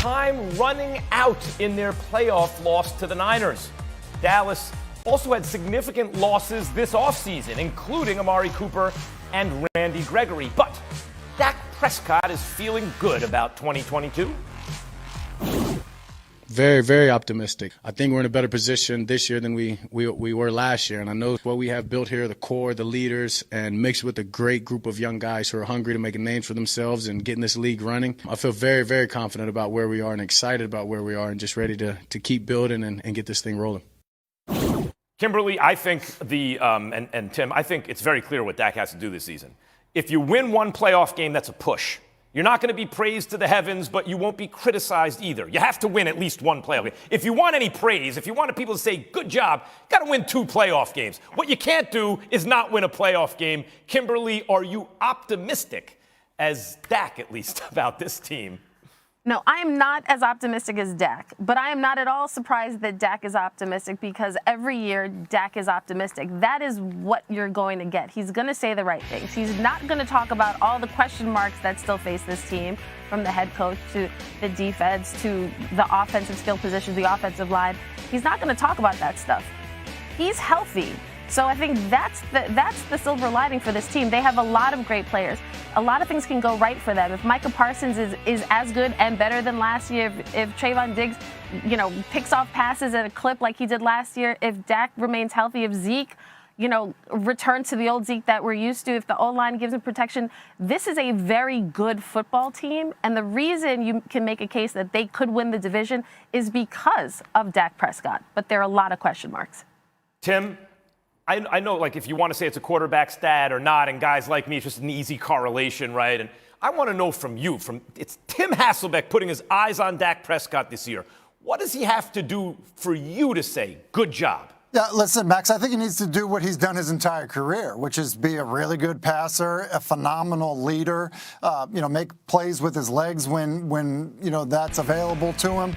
time running out in their playoff loss to the Niners. Dallas also had significant losses this offseason, including Amari Cooper and Randy Gregory. But Dak Prescott is feeling good about 2022. Very, very optimistic. I think we're in a better position this year than we were last year. And I know what we have built here, the core, the leaders, and mixed with a great group of young guys who are hungry to make a name for themselves and getting this league running. I feel very, very confident about where we are and excited about where we are and just ready to keep building and get this thing rolling. Kimberly, I think and Tim, I think it's very clear what Dak has to do this season. If you win one playoff game, that's a push. You're not going to be praised to the heavens, but you won't be criticized either. You have to win at least one playoff game. If you want any praise, if you want people to say, good job, you got to win 2 playoff games. What you can't do is not win a playoff game. Kimberly, are you optimistic, as Dak at least, about this team? No, I am not as optimistic as Dak, but I am not at all surprised that Dak is optimistic because every year Dak is optimistic. That is what you're going to get. He's going to say the right things. He's not going to talk about all the question marks that still face this team, from the head coach to the defense to the offensive skill positions, the offensive line. He's not going to talk about that stuff. He's healthy. So I think that's the silver lining for this team. They have a lot of great players. A lot of things can go right for them. If Micah Parsons is as good and better than last year, if Trayvon Diggs, picks off passes at a clip like he did last year, if Dak remains healthy, if Zeke, returns to the old Zeke that we're used to, if the O-line gives him protection, this is a very good football team. And the reason you can make a case that they could win the division is because of Dak Prescott. But there are a lot of question marks. Tim? I know, if you want to say it's a quarterback stat or not, and guys like me, it's just an easy correlation, right? And I want to know from you, it's Tim Hasselbeck putting his eyes on Dak Prescott this year. What does he have to do for you to say, good job? Yeah, listen, Max, I think he needs to do what he's done his entire career, which is be a really good passer, a phenomenal leader, make plays with his legs when that's available to him.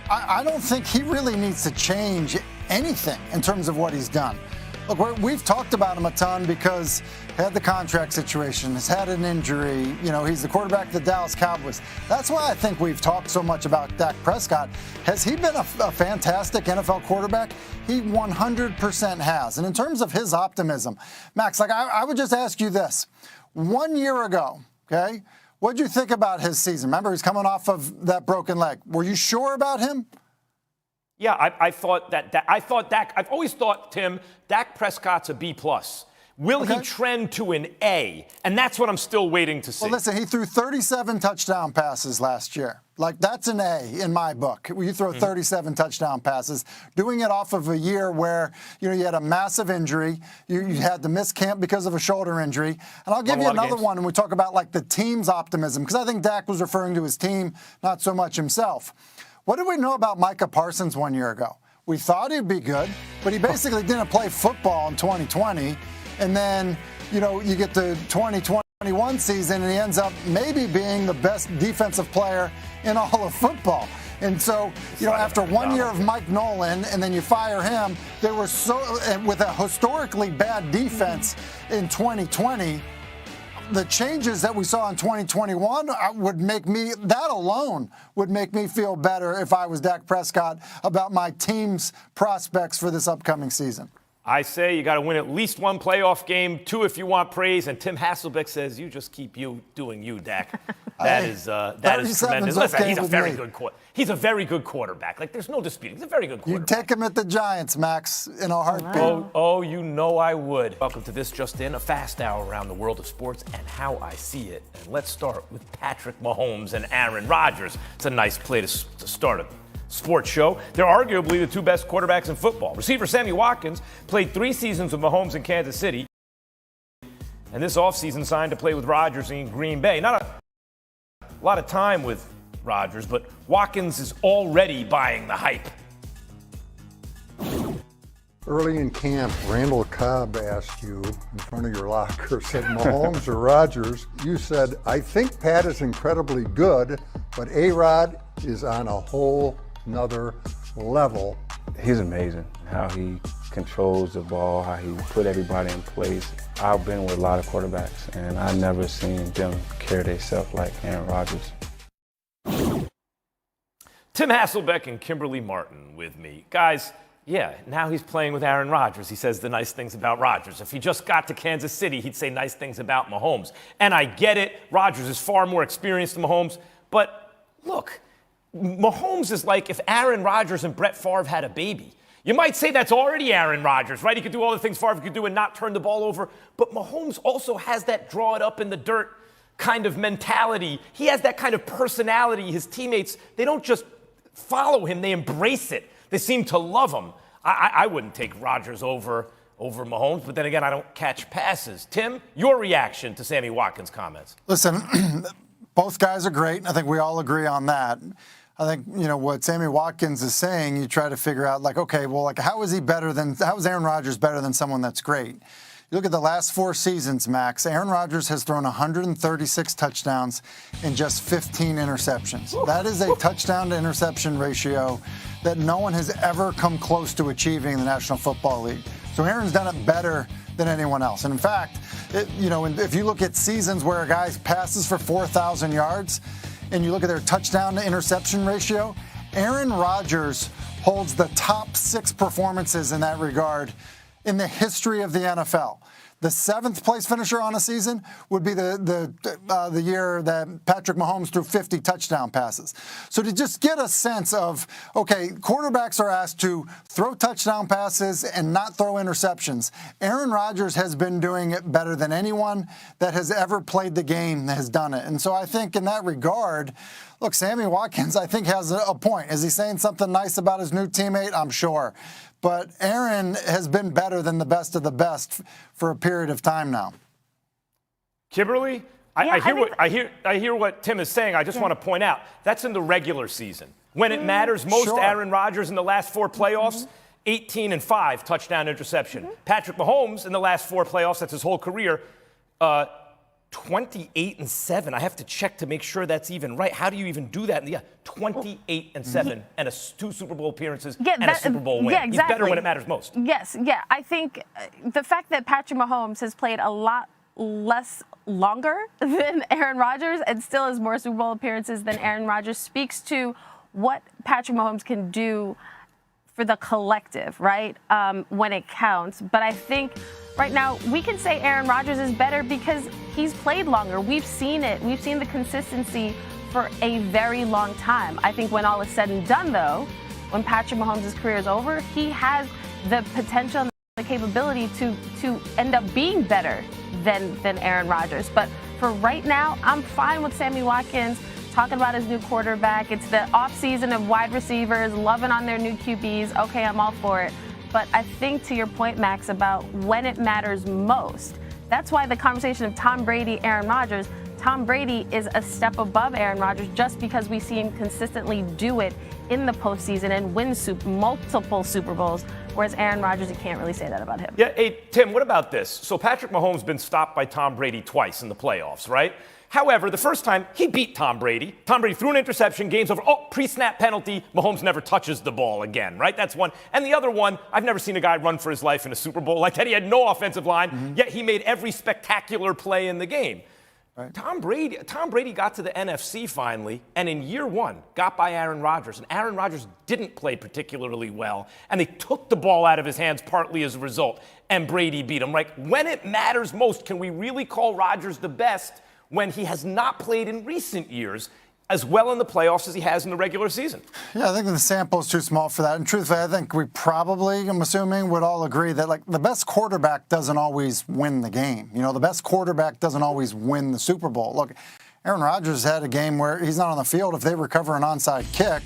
I don't think he really needs to change anything in terms of what he's done. Look, we've talked about him a ton because he had the contract situation, has had an injury. He's the quarterback of the Dallas Cowboys. That's why I think we've talked so much about Dak Prescott. Has he been a fantastic NFL quarterback? He 100% has. And in terms of his optimism, Max, I would just ask you this. 1 year ago, okay, what did you think about his season? Remember, he's coming off of that broken leg. Were you sure about him? Yeah, I thought Dak. I've always thought, Tim, Dak Prescott's a B+. Will he trend to an A? And that's what I'm still waiting to see. Well, listen, he threw 37 touchdown passes last year. That's an A in my book. You throw 37 touchdown passes, doing it off of a year where, you had a massive injury. You had to miss camp because of a shoulder injury. And I'll give you another one when we talk about, the team's optimism, because I think Dak was referring to his team, not so much himself. What did we know about Micah Parsons 1 year ago? We thought he'd be good, but he basically didn't play football in 2020. And then, you get the 2021 season, and he ends up maybe being the best defensive player in all of football. And so, after 1 year of Mike Nolan, and then you fire him, they were with a historically bad defense in 2020. The changes that we saw in 2021 that alone would make me feel better if I was Dak Prescott about my team's prospects for this upcoming season. I say you got to win at least one playoff game, 2 if you want praise, and Tim Hasselbeck says you just keep doing you, Dak. That is tremendous. Listen, he's a very good quarterback. He's a very good quarterback. There's no disputing. He's a very good quarterback. You'd take him at the Giants, Max, in a heartbeat. Oh, you know I would. Welcome to this Just In, a fast hour around the world of sports and how I see it. And let's start with Patrick Mahomes and Aaron Rodgers. It's a nice place to start a sports show. They're arguably the 2 best quarterbacks in football. Receiver Sammy Watkins played 3 seasons with Mahomes in Kansas City, and this offseason signed to play with Rodgers in Green Bay. Not a lot of time with Rodgers, but Watkins is already buying the hype. Early in camp, Randall Cobb asked you in front of your locker, said Mahomes or Rodgers. You said, I think Pat is incredibly good, but A-Rod is on a whole nother level. He's amazing, how he controls the ball, how he put everybody in place. I've been with a lot of quarterbacks, and I've never seen them carry themselves like Aaron Rodgers. Tim Hasselbeck and Kimberly Martin with me. Guys, yeah, now he's playing with Aaron Rodgers. He says the nice things about Rodgers. If he just got to Kansas City, he'd say nice things about Mahomes. And I get it. Rodgers is far more experienced than Mahomes. But look, Mahomes is like if Aaron Rodgers and Brett Favre had a baby. You might say that's already Aaron Rodgers, right? He could do all the things Favre could do and not turn the ball over. But Mahomes also has that draw it up in the dirt kind of mentality. He has that kind of personality. His teammates, they don't just follow him, they embrace it. They seem to love him. I wouldn't take Rodgers over Mahomes, but then again, I don't catch passes. Tim, your reaction to Sammy Watkins' comments? Listen, both guys are great. I think we all agree on that. I think, what Sammy Watkins is saying, you try to figure out, okay, well, how is Aaron Rodgers better than someone that's great? You look at the last 4 seasons, Max, Aaron Rodgers has thrown 136 touchdowns and just 15 interceptions. That is a touchdown to interception ratio that no one has ever come close to achieving in the National Football League. So Aaron's done it better than anyone else. And in fact, if you look at seasons where a guy passes for 4,000 yards and you look at their touchdown to interception ratio, Aaron Rodgers holds the top 6 performances in that regard in the history of the NFL. The 7th place finisher on a season would be the year that Patrick Mahomes threw 50 touchdown passes. So to just get a sense of, okay, quarterbacks are asked to throw touchdown passes and not throw interceptions. Aaron Rodgers has been doing it better than anyone that has ever played the game has done it. And so I think in that regard, look, Sammy Watkins, I think, has a point. Is he saying something nice about his new teammate? I'm sure. But Aaron has been better than the best of the best for a period of time now. Kimberly, I hear what Tim is saying. I just want to point out that's in the regular season. When it matters most, Sure. Aaron Rodgers in the last 4 playoffs, 18-5 touchdown interception. Patrick Mahomes in the last 4 playoffs, that's his whole career, 28-7. I have to check to make sure that's even right. How do you even do that? Yeah, 28-7 and 2 Super Bowl appearances and a Super Bowl win. Yeah, exactly. He's better when it matters most. Yes, yeah. I think the fact that Patrick Mahomes has played a lot longer than Aaron Rodgers and still has more Super Bowl appearances than Aaron Rodgers speaks to what Patrick Mahomes can do for the collective, right, when it counts. But I think right now we can say Aaron Rodgers is better because he's played longer. We've seen it. We've seen the consistency for a very long time. I think when all is said and done, though, when Patrick Mahomes' career is over, he has the potential and the capability to end up being better than Aaron Rodgers. But for right now, I'm fine with Sammy Watkins talking about his new quarterback. It's the offseason of wide receivers, loving on their new QBs. Okay, I'm all for it. But I think to your point, Max, about when it matters most, that's why the conversation of Tom Brady, Aaron Rodgers, Tom Brady is a step above Aaron Rodgers just because we see him consistently do it in the postseason and win multiple Super Bowls, whereas Aaron Rodgers, you can't really say that about him. Yeah, hey, Tim, what about this? So Patrick Mahomes has been stopped by Tom Brady twice in the playoffs, right? However, the first time, he beat Tom Brady. Tom Brady threw an interception, game's over. Oh, pre-snap penalty. Mahomes never touches the ball again, right? That's one. And the other one, I've never seen a guy run for his life in a Super Bowl like that. He had no offensive line, yet he made every spectacular play in the game. Right. Tom Brady got to the NFC finally, and in year 1, got by Aaron Rodgers. And Aaron Rodgers didn't play particularly well, and they took the ball out of his hands partly as a result, and Brady beat him. Like, when it matters most, can we really call Rodgers the best when he has not played in recent years as well in the playoffs as he has in the regular season? Yeah, I think the sample is too small for that. And truthfully, I think we probably, I'm assuming, would all agree that the best quarterback doesn't always win the game. The best quarterback doesn't always win the Super Bowl. Look, Aaron Rodgers had a game where he's not on the field. If they recover an onside kick,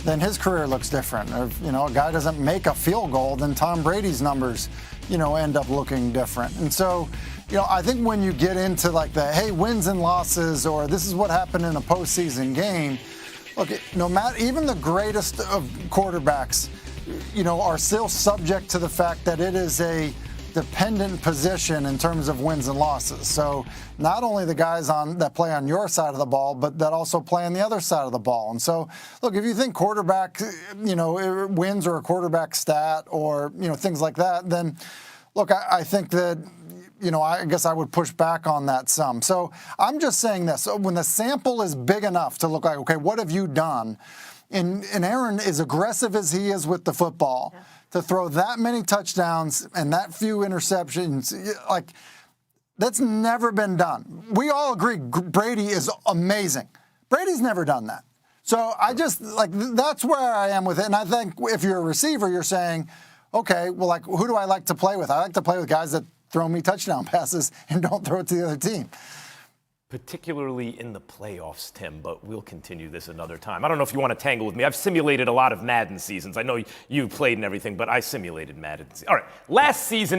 then his career looks different. If, a guy doesn't make a field goal, then Tom Brady's numbers, end up looking different. And so, I think when you get into the wins and losses, or this is what happened in a postseason game, look, no matter, even the greatest of quarterbacks, are still subject to the fact that it is a dependent position in terms of wins and losses. So not only the guys that play on your side of the ball, but that also play on the other side of the ball. And so, look, if you think quarterback, wins or a quarterback stat or, things like that, then look, I think that, I guess I would push back on that some. So I'm just saying this. When the sample is big enough to look like, okay, what have you done? And Aaron, as aggressive as he is with the football, to throw that many touchdowns and that few interceptions, like, that's never been done. We all agree Brady is amazing. Brady's never done that. So I just, like, that's where I am with it. And I think if you're a receiver, you're saying, okay, well, like, who do I like to play with? I like to play with guys that throw me touchdown passes and don't throw it to the other team. Particularly in the playoffs, Tim, but we'll continue this another time. I don't know if you want to tangle with me. I've simulated a lot of Madden seasons. I know you played and everything, but I simulated Madden. All right, last season,